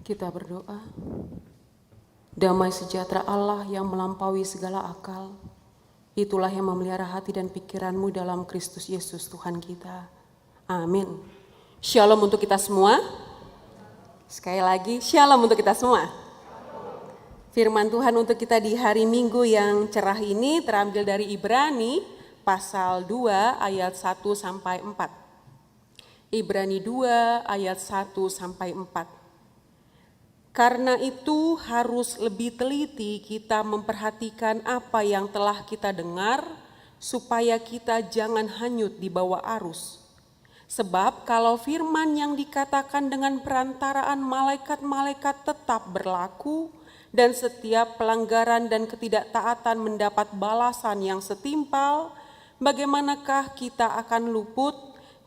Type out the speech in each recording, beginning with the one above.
Kita berdoa. Damai sejahtera Allah yang melampaui segala akal, itulah yang memelihara hati dan pikiranmu dalam Kristus Yesus Tuhan kita. Amin. Shalom untuk kita semua. Sekali lagi, shalom untuk kita semua. Firman Tuhan untuk kita di hari Minggu yang cerah ini terambil dari Ibrani pasal 2 ayat 1 sampai 4. Ibrani 2 ayat 1 sampai 4. Karena itu harus lebih teliti kita memperhatikan apa yang telah kita dengar, supaya kita jangan hanyut di bawah arus. Sebab kalau firman yang dikatakan dengan perantaraan malaikat-malaikat tetap berlaku, dan setiap pelanggaran dan ketidaktaatan mendapat balasan yang setimpal, bagaimanakah kita akan luput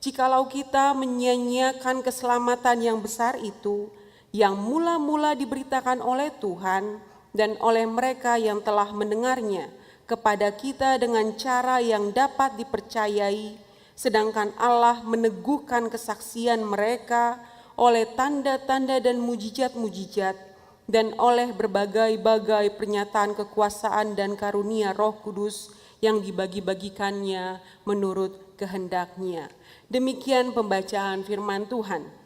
jikalau kita menyia-nyiakan keselamatan yang besar itu, yang mula-mula diberitakan oleh Tuhan dan oleh mereka yang telah mendengarnya kepada kita dengan cara yang dapat dipercayai, sedangkan Allah meneguhkan kesaksian mereka oleh tanda-tanda dan mujizat-mujizat dan oleh berbagai-bagai pernyataan kekuasaan dan karunia Roh Kudus yang dibagi-bagikannya menurut kehendaknya. Demikian pembacaan firman Tuhan.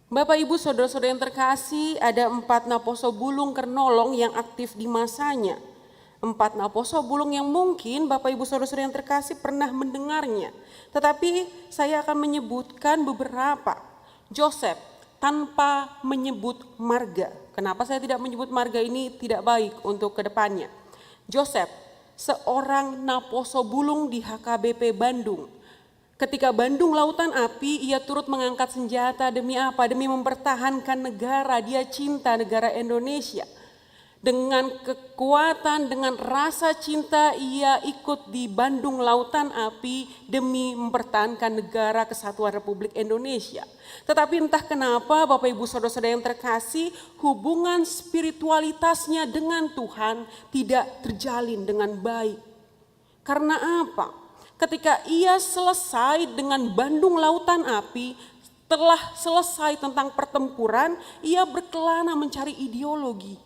Bapak Ibu Saudara-saudara yang terkasih, ada 4 naposo bulung kernolong yang aktif di masanya. 4 naposo bulung yang mungkin Bapak Ibu Saudara-saudara yang terkasih pernah mendengarnya. Tetapi saya akan menyebutkan beberapa. Joseph tanpa menyebut marga. Kenapa saya tidak menyebut marga ini tidak baik untuk kedepannya. Joseph, seorang naposo bulung di HKBP Bandung. Ketika Bandung lautan api, ia turut mengangkat senjata demi apa? Demi mempertahankan negara, dia cinta negara Indonesia. Dengan kekuatan, dengan rasa cinta ia ikut di Bandung lautan api demi mempertahankan negara kesatuan Republik Indonesia. Tetapi entah kenapa Bapak Ibu Saudara-saudara yang terkasih, hubungan spiritualitasnya dengan Tuhan tidak terjalin dengan baik. Karena apa? Ketika ia selesai dengan Bandung lautan api, telah selesai tentang pertempuran, ia berkelana mencari ideologi.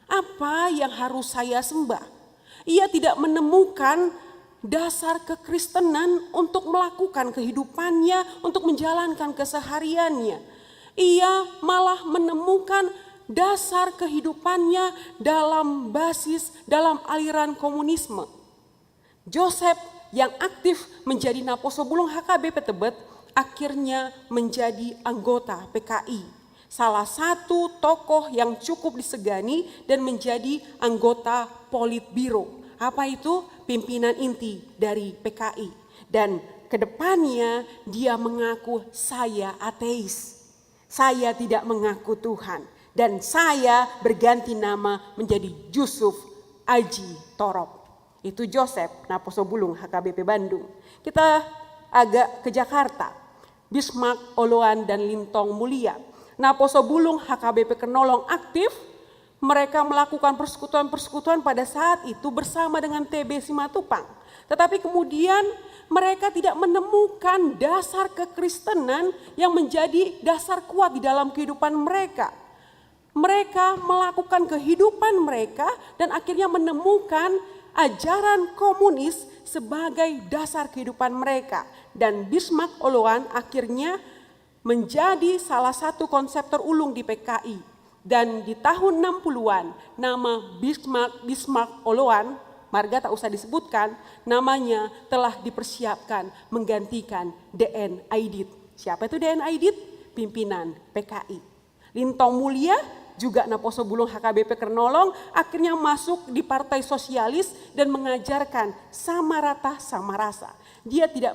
Apa yang harus saya sembah? Ia tidak menemukan dasar kekristenan untuk melakukan kehidupannya, untuk menjalankan kesehariannya. Ia malah menemukan dasar kehidupannya dalam basis, dalam aliran komunisme. Joseph yang aktif menjadi naposo bulung HKBP Tebet akhirnya menjadi anggota PKI. Salah satu tokoh yang cukup disegani dan menjadi anggota Politbiro. Apa itu? Pimpinan inti dari PKI. Dan kedepannya dia mengaku saya ateis. Saya tidak mengaku Tuhan. Dan saya berganti nama menjadi Yusuf Aji Torop. Itu Joseph naposo bulung HKBP Bandung. Kita agak ke Jakarta. Bismarck Oloan dan Lintong Mulia, naposo bulung HKBP Kernolong aktif. Mereka melakukan persekutuan-persekutuan pada saat itu bersama dengan TB Simatupang. Tetapi kemudian mereka tidak menemukan dasar kekristenan yang menjadi dasar kuat di dalam kehidupan mereka. Mereka melakukan kehidupan mereka dan akhirnya menemukan ajaran komunis sebagai dasar kehidupan mereka. Dan Bismarck Oloan akhirnya menjadi salah satu konseptor ulung di PKI. Dan di tahun 60-an nama Bismarck Oloan, marga tak usah disebutkan, namanya telah dipersiapkan menggantikan DN Aidit. Siapa itu DN Aidit? Pimpinan PKI. Lintong Mulia juga naposo bulung HKBP Kernolong akhirnya masuk di Partai Sosialis dan mengajarkan sama rata sama rasa. Dia tidak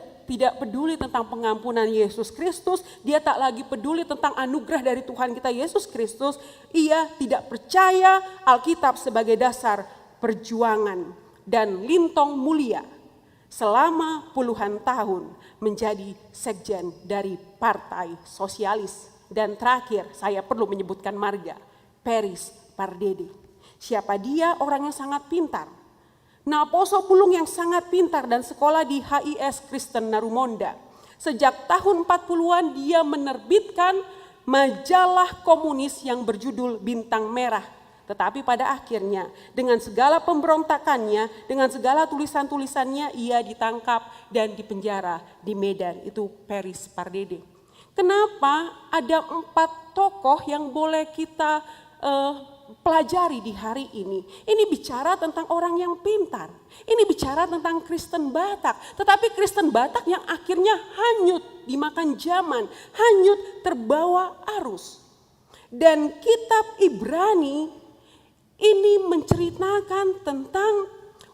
peduli tentang pengampunan Yesus Kristus, dia tak lagi peduli tentang anugerah dari Tuhan kita Yesus Kristus. Ia tidak percaya Alkitab sebagai dasar perjuangan. Dan Lintong Mulia selama puluhan tahun menjadi sekjen dari Partai Sosialis. Dan terakhir saya perlu menyebutkan marga, Peris Pardede. Siapa dia? Orang yang sangat pintar. Naposo bulung yang sangat pintar dan sekolah di HIS Kristen Narumonda. Sejak tahun 40-an dia menerbitkan majalah komunis yang berjudul Bintang Merah. Tetapi pada akhirnya dengan segala pemberontakannya, dengan segala tulisan-tulisannya, ia ditangkap dan dipenjara di Medan, itu Paris Pardede. Kenapa ada 4 tokoh yang boleh kita pelajari di hari ini? Ini bicara tentang orang yang pintar. Ini bicara tentang Kristen Batak. Tetapi Kristen Batak yang akhirnya hanyut dimakan zaman, hanyut terbawa arus. Dan kitab Ibrani ini menceritakan tentang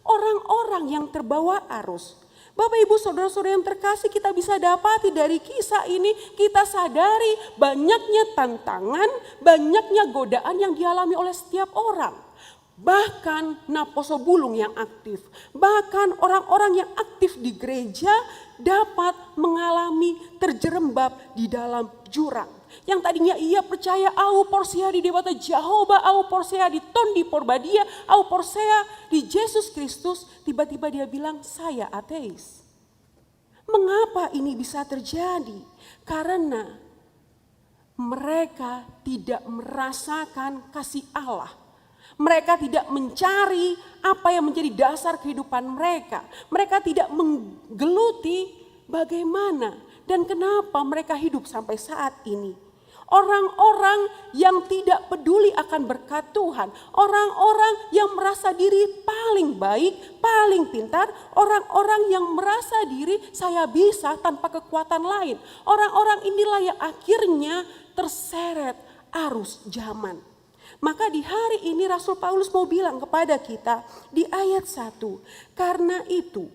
orang-orang yang terbawa arus. Bapak Ibu Saudara-saudara yang terkasih, kita bisa dapati dari kisah ini, kita sadari banyaknya tantangan, banyaknya godaan yang dialami oleh setiap orang. Bahkan Naposo Bulung yang aktif, bahkan orang-orang yang aktif di gereja dapat mengalami terjerembab di dalam jurang. Yang tadinya ia percaya au porsia di Dewata Jehovah, au porsia di Tondi Porbadia, au porsia di Yesus Kristus, tiba-tiba dia bilang saya ateis. Mengapa ini bisa terjadi? Karena mereka tidak merasakan kasih Allah. Mereka tidak mencari apa yang menjadi dasar kehidupan mereka. Mereka tidak menggeluti bagaimana dan kenapa mereka hidup sampai saat ini. Orang-orang yang tidak peduli akan berkat Tuhan, orang-orang yang merasa diri paling baik, paling pintar, orang-orang yang merasa diri saya bisa tanpa kekuatan lain. Orang-orang inilah yang akhirnya terseret arus zaman. Maka di hari ini Rasul Paulus mau bilang kepada kita di ayat 1, karena itu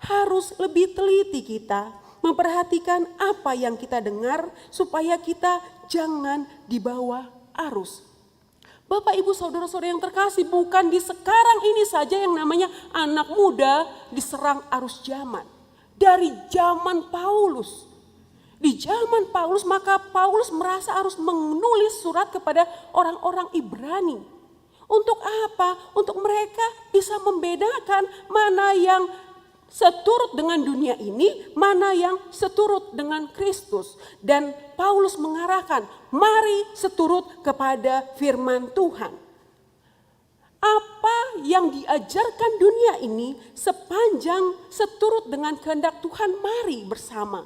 harus lebih teliti kita memperhatikan apa yang kita dengar supaya kita jangan dibawa arus. Bapak Ibu Saudara-saudara yang terkasih, bukan di sekarang ini saja yang namanya anak muda diserang arus zaman. Dari zaman Paulus. Di zaman Paulus maka Paulus merasa harus menulis surat kepada orang-orang Ibrani. Untuk apa? Untuk mereka bisa membedakan mana yang seturut dengan dunia ini, mana yang seturut dengan Kristus. Dan Paulus mengarahkan, mari seturut kepada firman Tuhan. Apa yang diajarkan dunia ini sepanjang seturut dengan kehendak Tuhan, mari bersama.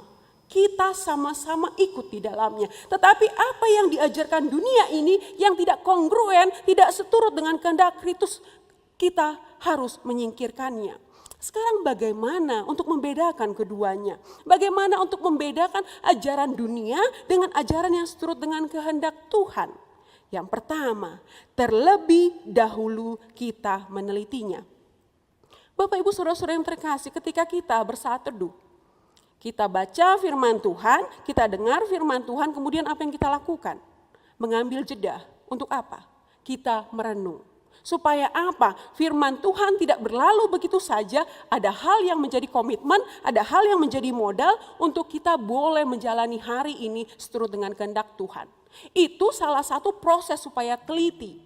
Kita sama-sama ikut di dalamnya. Tetapi apa yang diajarkan dunia ini yang tidak kongruen, tidak seturut dengan kehendak Kristus, kita harus menyingkirkannya. Sekarang bagaimana untuk membedakan keduanya? Bagaimana untuk membedakan ajaran dunia dengan ajaran yang seturut dengan kehendak Tuhan? Yang pertama, terlebih dahulu kita menelitinya. Bapak Ibu Saudara-saudara yang terkasih, ketika kita bersaat teduh, kita baca firman Tuhan, kita dengar firman Tuhan, kemudian apa yang kita lakukan? Mengambil jeda. Untuk apa? Kita merenung. Supaya apa? Firman Tuhan tidak berlalu begitu saja, ada hal yang menjadi komitmen, ada hal yang menjadi modal untuk kita boleh menjalani hari ini seturut dengan kehendak Tuhan. Itu salah satu proses supaya teliti.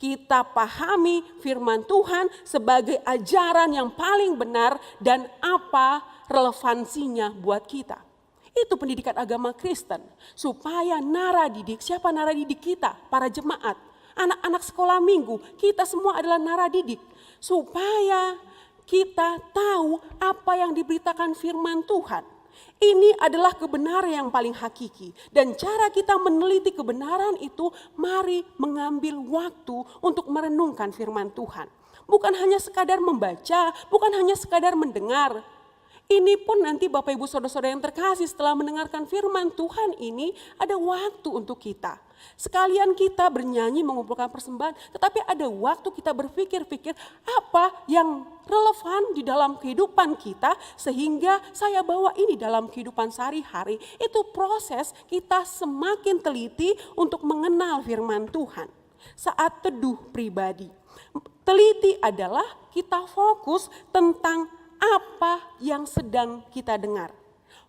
Kita pahami firman Tuhan sebagai ajaran yang paling benar dan apa relevansinya buat kita. Itu pendidikan agama Kristen. Supaya naradidik, siapa naradidik kita? Para jemaat. Anak-anak sekolah minggu, kita semua adalah naradidik. Supaya kita tahu apa yang diberitakan firman Tuhan. Ini adalah kebenaran yang paling hakiki. Dan cara kita meneliti kebenaran itu, mari mengambil waktu untuk merenungkan firman Tuhan. Bukan hanya sekadar membaca, bukan hanya sekadar mendengar. Ini pun nanti Bapak Ibu Saudara-saudara yang terkasih, setelah mendengarkan firman Tuhan ini ada waktu untuk kita. Sekalian kita bernyanyi mengumpulkan persembahan, tetapi ada waktu kita berpikir-pikir apa yang relevan di dalam kehidupan kita sehingga saya bawa ini dalam kehidupan sehari-hari. Itu proses kita semakin teliti untuk mengenal firman Tuhan. Saat teduh pribadi, teliti adalah kita fokus tentang apa yang sedang kita dengar.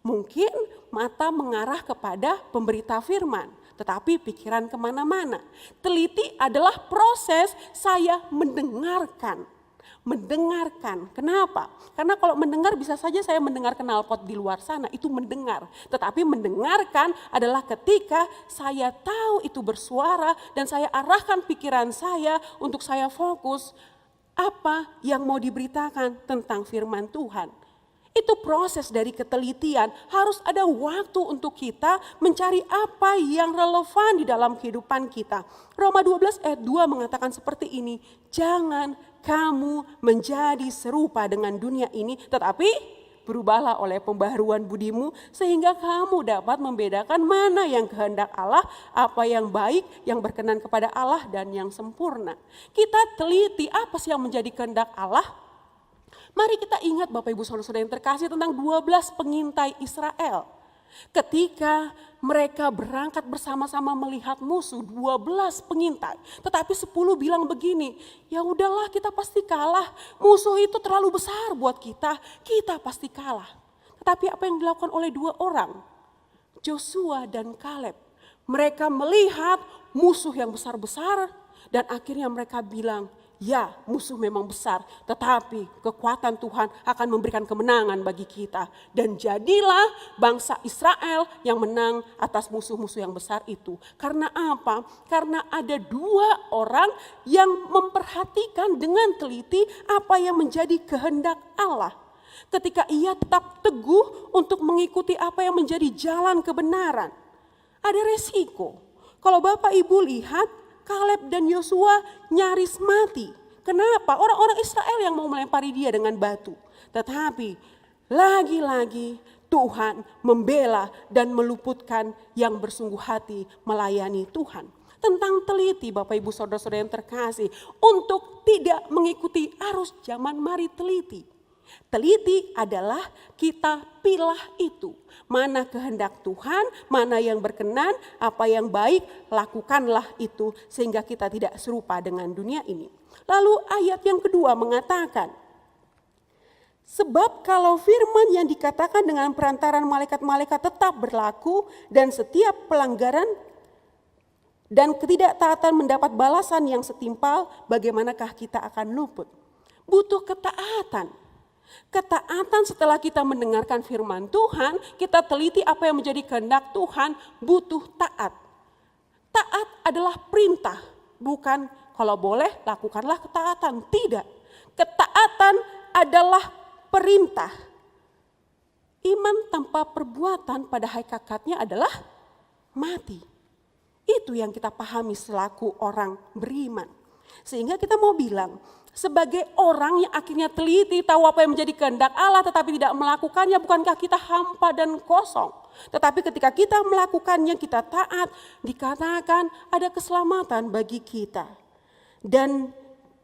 Mungkin mata mengarah kepada pemberita firman, tetapi pikiran kemana-mana. Teliti adalah proses saya mendengarkan, mendengarkan. Kenapa? Karena kalau mendengar bisa saja saya mendengar knalpot di luar sana, itu mendengar. Tetapi mendengarkan adalah ketika saya tahu itu bersuara dan saya arahkan pikiran saya untuk saya fokus apa yang mau diberitakan tentang firman Tuhan. Itu proses dari ketelitian, harus ada waktu untuk kita mencari apa yang relevan di dalam kehidupan kita. Roma 12 ayat 2 mengatakan seperti ini, jangan kamu menjadi serupa dengan dunia ini, tetapi berubahlah oleh pembaharuan budimu sehingga kamu dapat membedakan mana yang kehendak Allah, apa yang baik, yang berkenan kepada Allah dan yang sempurna. Kita teliti apa sih yang menjadi kehendak Allah? Mari kita ingat Bapak Ibu Saudara-saudara yang terkasih tentang 12 pengintai Israel. Ketika mereka berangkat bersama-sama melihat musuh, 12 pengintai. Tetapi 10 bilang begini, ya udahlah kita pasti kalah. Musuh itu terlalu besar buat kita pasti kalah. Tetapi apa yang dilakukan oleh 2 orang? Joshua dan Kaleb. Mereka melihat musuh yang besar-besar dan akhirnya mereka bilang, ya, musuh memang besar, tetapi kekuatan Tuhan akan memberikan kemenangan bagi kita. Dan jadilah bangsa Israel yang menang atas musuh-musuh yang besar itu. Karena apa? Karena ada 2 orang yang memperhatikan dengan teliti apa yang menjadi kehendak Allah. Ketika ia tetap teguh untuk mengikuti apa yang menjadi jalan kebenaran, ada resiko. Kalau Bapak Ibu lihat, Kaleb dan Yosua nyaris mati. Kenapa? Orang-orang Israel yang mau melempari dia dengan batu. Tetapi lagi-lagi Tuhan membela dan meluputkan yang bersungguh hati melayani Tuhan. Tentang teliti Bapak Ibu Saudara-saudara yang terkasih, untuk tidak mengikuti arus zaman, mari teliti. Teliti adalah kita pilah itu. Mana kehendak Tuhan, mana yang berkenan, apa yang baik, lakukanlah itu sehingga kita tidak serupa dengan dunia ini. Lalu ayat yang kedua mengatakan, sebab kalau firman yang dikatakan dengan perantaran malaikat-malaikat tetap berlaku dan setiap pelanggaran dan ketidaktaatan mendapat balasan yang setimpal, bagaimanakah kita akan luput? Butuh ketaatan. Ketaatan setelah kita mendengarkan firman Tuhan, kita teliti apa yang menjadi kehendak Tuhan, butuh taat. Taat adalah perintah, bukan kalau boleh lakukanlah ketaatan. Tidak, ketaatan adalah perintah. Iman tanpa perbuatan pada hakikatnya adalah mati. Itu yang kita pahami selaku orang beriman. Sehingga kita mau bilang, sebagai orang yang akhirnya teliti tahu apa yang menjadi kehendak Allah tetapi tidak melakukannya, bukankah kita hampa dan kosong? Tetapi ketika kita melakukannya, kita taat, dikatakan ada keselamatan bagi kita. Dan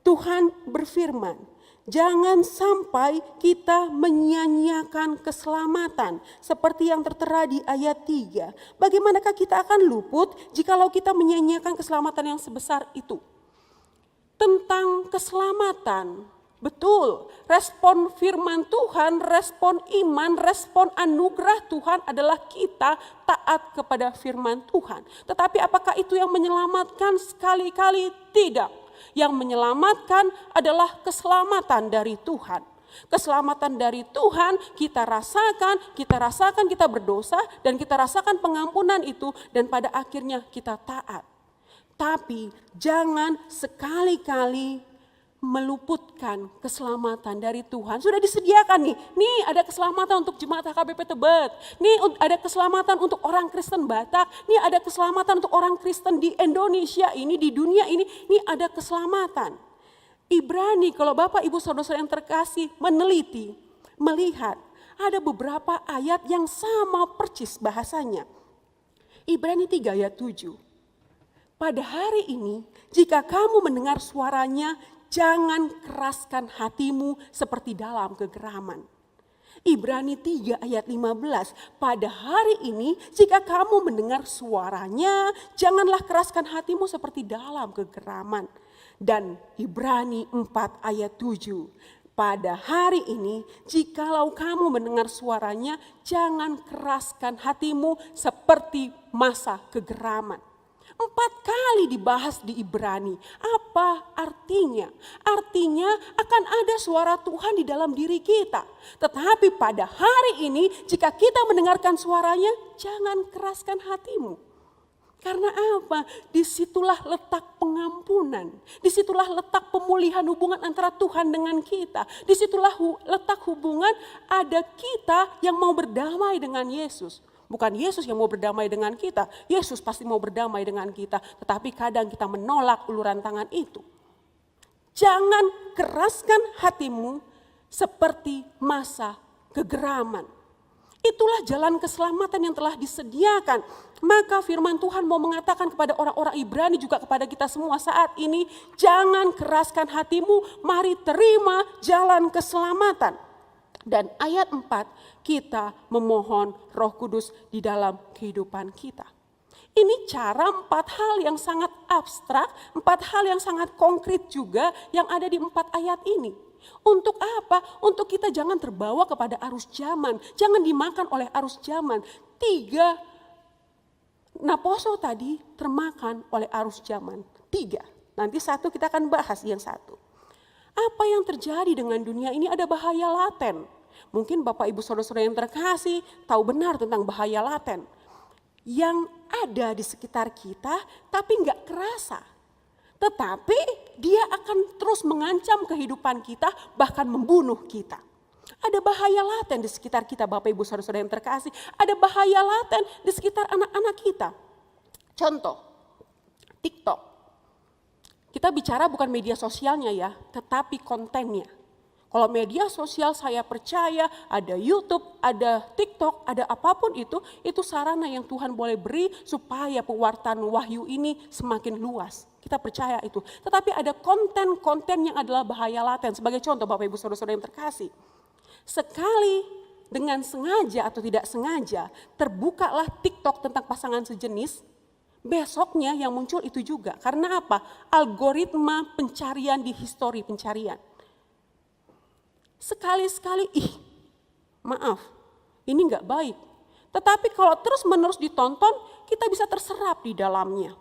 Tuhan berfirman, jangan sampai kita menyia-nyiakan keselamatan seperti yang tertera di ayat 3. Bagaimanakah kita akan luput jikalau kita menyia-nyiakan keselamatan yang sebesar itu? Tentang keselamatan, betul, respon firman Tuhan, respon iman, respon anugerah Tuhan adalah kita taat kepada firman Tuhan. Tetapi apakah itu yang menyelamatkan? Sekali-kali tidak. Yang menyelamatkan adalah keselamatan dari Tuhan. Keselamatan dari Tuhan kita rasakan kita berdosa dan kita rasakan pengampunan itu dan pada akhirnya kita taat. Tapi jangan sekali-kali meluputkan keselamatan dari Tuhan. Sudah disediakan nih ada keselamatan untuk jemaat HKBP Tebet. Nih ada keselamatan untuk orang Kristen Batak. Nih ada keselamatan untuk orang Kristen di Indonesia ini, di dunia ini. Nih ada keselamatan. Ibrani, kalau Bapak Ibu Saudara-saudara yang terkasih meneliti, melihat ada beberapa ayat yang sama persis bahasanya. Ibrani 3 ayat 7. Pada hari ini, jika kamu mendengar suaranya, jangan keraskan hatimu seperti dalam kegeraman. Ibrani 3 ayat 15, pada hari ini jika kamu mendengar suaranya, janganlah keraskan hatimu seperti dalam kegeraman. Dan Ibrani 4 ayat 7, pada hari ini jikalau kamu mendengar suaranya, jangan keraskan hatimu seperti masa kegeraman. 4 kali dibahas di Ibrani. Apa artinya? Artinya akan ada suara Tuhan di dalam diri kita. Tetapi pada hari ini jika kita mendengarkan suaranya, jangan keraskan hatimu. Karena apa? Disitulah letak pengampunan. Disitulah letak pemulihan hubungan antara Tuhan dengan kita. Disitulah letak hubungan ada kita yang mau berdamai dengan Yesus. Bukan Yesus yang mau berdamai dengan kita. Yesus pasti mau berdamai dengan kita. Tetapi kadang kita menolak uluran tangan itu. Jangan keraskan hatimu seperti masa kegeraman. Itulah jalan keselamatan yang telah disediakan. Maka firman Tuhan mau mengatakan kepada orang-orang Ibrani juga kepada kita semua saat ini. Jangan keraskan hatimu, mari terima jalan keselamatan. Dan ayat 4, kita memohon Roh Kudus di dalam kehidupan kita. Ini cara 4 hal yang sangat abstrak, 4 hal yang sangat konkret juga yang ada di 4 ayat ini. Untuk apa? Untuk kita jangan terbawa kepada arus zaman, jangan dimakan oleh arus zaman. 3 naposo tadi termakan oleh arus zaman. 3, nanti 1 kita akan bahas yang 1. Apa yang terjadi dengan dunia ini ada bahaya laten. Mungkin Bapak Ibu Saudara-saudara yang terkasih tahu benar tentang bahaya laten. Yang ada di sekitar kita tapi enggak kerasa. Tetapi dia akan terus mengancam kehidupan kita bahkan membunuh kita. Ada bahaya laten di sekitar kita Bapak Ibu Saudara-saudara yang terkasih. Ada bahaya laten di sekitar anak-anak kita. Contoh, TikTok. Kita bicara bukan media sosialnya ya, tetapi kontennya. Kalau media sosial saya percaya ada YouTube, ada TikTok, ada apapun itu sarana yang Tuhan boleh beri supaya pewartaan wahyu ini semakin luas. Kita percaya itu. Tetapi ada konten-konten yang adalah bahaya laten. Sebagai contoh Bapak Ibu Saudara-saudara yang terkasih. Sekali dengan sengaja atau tidak sengaja terbukalah TikTok tentang pasangan sejenis. Besoknya yang muncul itu juga. Karena apa? Algoritma pencarian di histori pencarian. Sekali-sekali, maaf, ini enggak baik. Tetapi kalau terus-menerus ditonton, kita bisa terserap di dalamnya.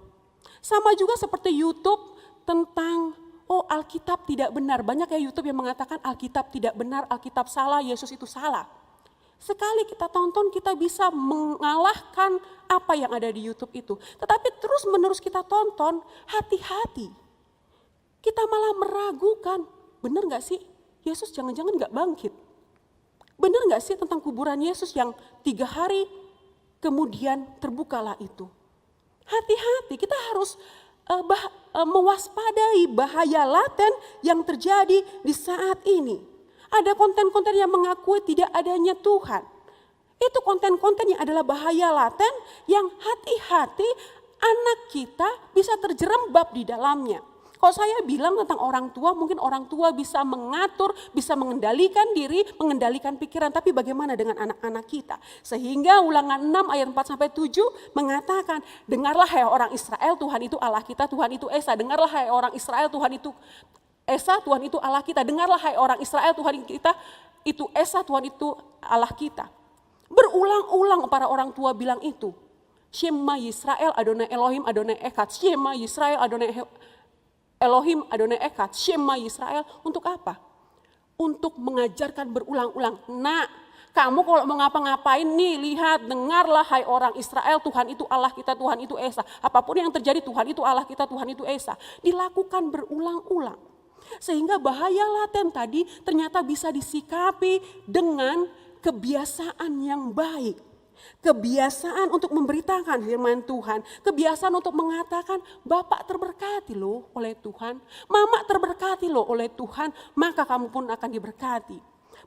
Sama juga seperti YouTube tentang, Alkitab tidak benar. Banyak ya YouTube yang mengatakan Alkitab tidak benar, Alkitab salah, Yesus itu salah. Sekali kita tonton kita bisa mengalahkan apa yang ada di YouTube itu. Tetapi terus menerus kita tonton, hati-hati. Kita malah meragukan, benar gak sih Yesus jangan-jangan gak bangkit? Benar gak sih tentang kuburan Yesus yang 3 hari kemudian terbukalah itu? Hati-hati, kita harus mewaspadai bahaya laten yang terjadi di saat ini. Ada konten-konten yang mengakui tidak adanya Tuhan. Itu konten-konten yang adalah bahaya laten yang hati-hati anak kita bisa terjerembab di dalamnya. Kalau saya bilang tentang orang tua, mungkin orang tua bisa mengatur, bisa mengendalikan diri, mengendalikan pikiran. Tapi bagaimana dengan anak-anak kita? Sehingga Ulangan 6 ayat 4-7 mengatakan, dengarlah hai orang Israel, Tuhan itu Allah kita, Tuhan itu Esa. Dengarlah hai orang Israel, Tuhan itu Esa, Tuhan itu Allah kita. Dengarlah hai orang Israel, Tuhan kita itu Esa, Tuhan itu Allah kita. Berulang-ulang para orang tua bilang itu. Shema Yisrael, Adonai Elohim, Adonai Echad. Shema Yisrael, Adonai Elohim, Adonai Echad. Shema Yisrael. Untuk apa? Untuk mengajarkan berulang-ulang. Nah, kamu kalau mau ngapa-ngapain nih, lihat, dengarlah hai orang Israel, Tuhan itu Allah kita, Tuhan itu Esa. Apapun yang terjadi, Tuhan itu Allah kita, Tuhan itu Esa. Dilakukan berulang-ulang. Sehingga bahaya laten tadi ternyata bisa disikapi dengan kebiasaan yang baik. Kebiasaan untuk memberitakan firman Tuhan. Kebiasaan untuk mengatakan Bapak terberkati loh oleh Tuhan. Mama terberkati loh oleh Tuhan. Maka kamu pun akan diberkati.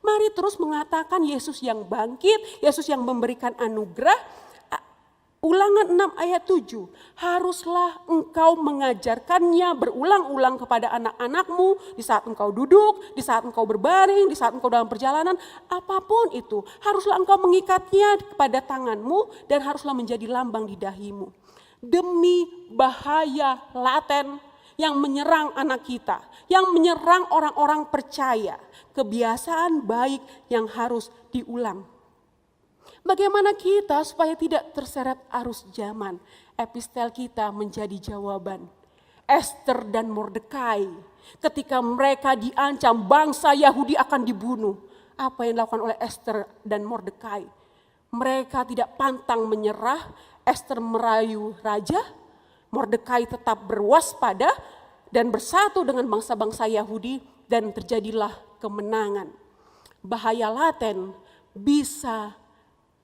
Mari terus mengatakan Yesus yang bangkit. Yesus yang memberikan anugerah. Ulangan 6 ayat 7, haruslah engkau mengajarkannya berulang-ulang kepada anak-anakmu di saat engkau duduk, di saat engkau berbaring, di saat engkau dalam perjalanan, apapun itu. Haruslah engkau mengikatnya kepada tanganmu dan haruslah menjadi lambang di dahimu. Demi bahaya laten yang menyerang anak kita, yang menyerang orang-orang percaya, kebiasaan baik yang harus diulang. Bagaimana kita supaya tidak terseret arus zaman? Epistel kita menjadi jawaban. Ester dan Mordekai, ketika mereka diancam bangsa Yahudi akan dibunuh, apa yang dilakukan oleh Ester dan Mordekai? Mereka tidak pantang menyerah. Ester merayu raja, Mordekai tetap berwaspada dan bersatu dengan bangsa-bangsa Yahudi, dan terjadilah kemenangan. Bahaya laten bisa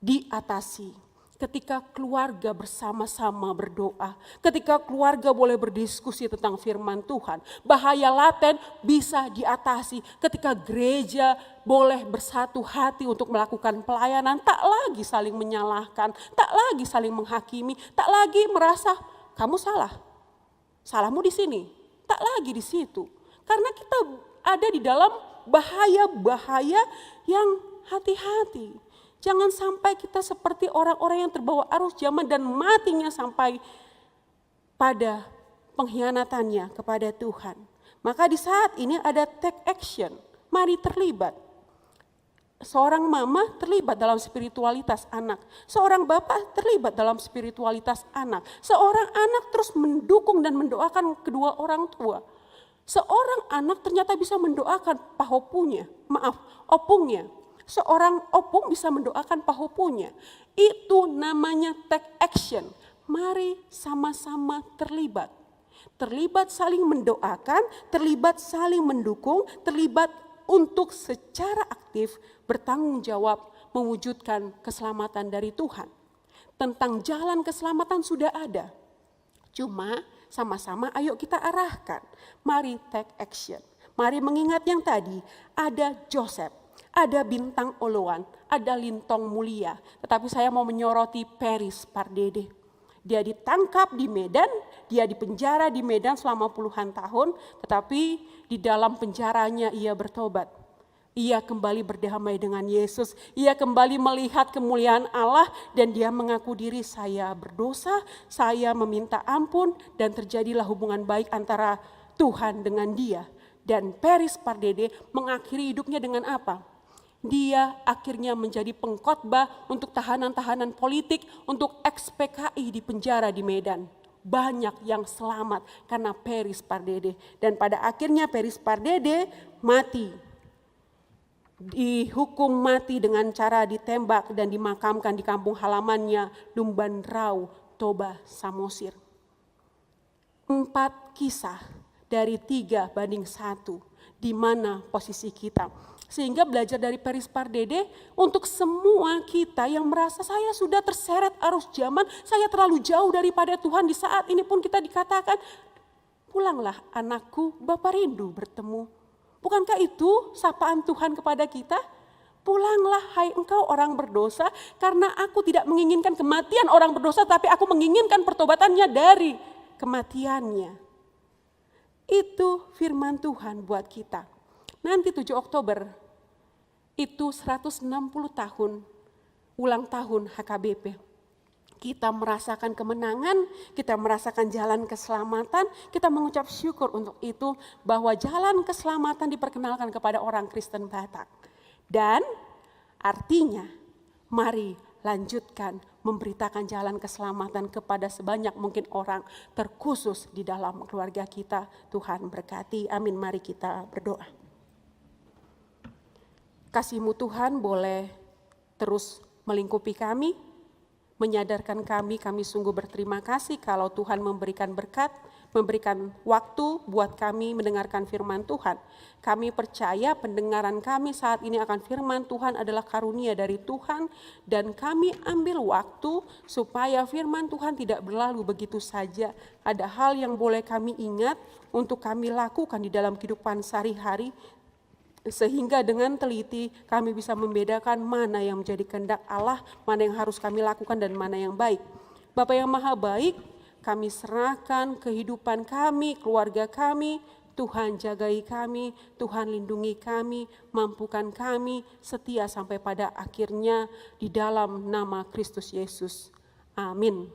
diatasi ketika keluarga bersama-sama berdoa, ketika keluarga boleh berdiskusi tentang firman Tuhan. Bahaya laten bisa diatasi ketika gereja boleh bersatu hati untuk melakukan pelayanan, tak lagi saling menyalahkan, tak lagi saling menghakimi, tak lagi merasa kamu salah, salahmu di sini, tak lagi di situ. Karena kita ada di dalam bahaya-bahaya yang hati-hati. Jangan sampai kita seperti orang-orang yang terbawa arus zaman dan matinya sampai pada pengkhianatannya kepada Tuhan. Maka di saat ini ada take action, mari terlibat. Seorang mama terlibat dalam spiritualitas anak, seorang bapak terlibat dalam spiritualitas anak, seorang anak terus mendukung dan mendoakan kedua orang tua. Seorang anak ternyata bisa mendoakan opungnya. Seorang opung bisa mendoakan pahopunya. Itu namanya take action. Mari sama-sama terlibat. Terlibat saling mendoakan, terlibat saling mendukung, terlibat untuk secara aktif bertanggung jawab mewujudkan keselamatan dari Tuhan. Tentang jalan keselamatan sudah ada. Cuma sama-sama ayo kita arahkan. Mari take action. Mari mengingat yang tadi ada Joseph. Ada Bintang Oloan, ada Lintong Mulia. Tetapi saya mau menyoroti Peris Pardede. Dia ditangkap di Medan, dia dipenjara di Medan selama puluhan tahun. Tetapi di dalam penjaranya ia bertobat. Ia kembali berdamai dengan Yesus. Ia kembali melihat kemuliaan Allah dan dia mengaku diri, saya berdosa, saya meminta ampun. Dan terjadilah hubungan baik antara Tuhan dengan dia. Dan Peris Pardede mengakhiri hidupnya dengan apa? Dia akhirnya menjadi pengkhotbah untuk tahanan-tahanan politik, untuk ex-PKI di penjara di Medan. Banyak yang selamat karena Peris Pardede. Dan pada akhirnya Peris Pardede mati. Dihukum mati dengan cara ditembak dan dimakamkan di kampung halamannya Lumban Rau, Toba, Samosir. 4 kisah dari 3 banding 1. Di mana posisi kita? Sehingga belajar dari Peris Pardede untuk semua kita yang merasa saya sudah terseret arus zaman, saya terlalu jauh daripada Tuhan, di saat ini pun kita dikatakan, pulanglah anakku, Bapa rindu bertemu. Bukankah itu sapaan Tuhan kepada kita? Pulanglah hai engkau orang berdosa, karena aku tidak menginginkan kematian orang berdosa, tapi aku menginginkan pertobatannya dari kematiannya. Itu firman Tuhan buat kita. Nanti 7 Oktober itu 160 tahun ulang tahun HKBP. Kita merasakan kemenangan, kita merasakan jalan keselamatan, kita mengucap syukur untuk itu bahwa jalan keselamatan diperkenalkan kepada orang Kristen Batak. Dan artinya mari lanjutkan memberitakan jalan keselamatan kepada sebanyak mungkin orang, terkhusus di dalam keluarga kita. Tuhan berkati, amin. Mari kita berdoa. Kasih-Mu Tuhan boleh terus melingkupi kami, menyadarkan kami sungguh berterima kasih kalau Tuhan memberikan berkat, memberikan waktu buat kami mendengarkan firman Tuhan. Kami percaya pendengaran kami saat ini akan firman Tuhan adalah karunia dari Tuhan, dan kami ambil waktu supaya firman Tuhan tidak berlalu begitu saja. Ada hal yang boleh kami ingat untuk kami lakukan di dalam kehidupan sehari-hari, sehingga dengan teliti kami bisa membedakan mana yang menjadi kehendak Allah, mana yang harus kami lakukan dan mana yang baik. Bapa yang Maha Baik, kami serahkan kehidupan kami, keluarga kami, Tuhan jagai kami, Tuhan lindungi kami, mampukan kami setia sampai pada akhirnya di dalam nama Kristus Yesus. Amin.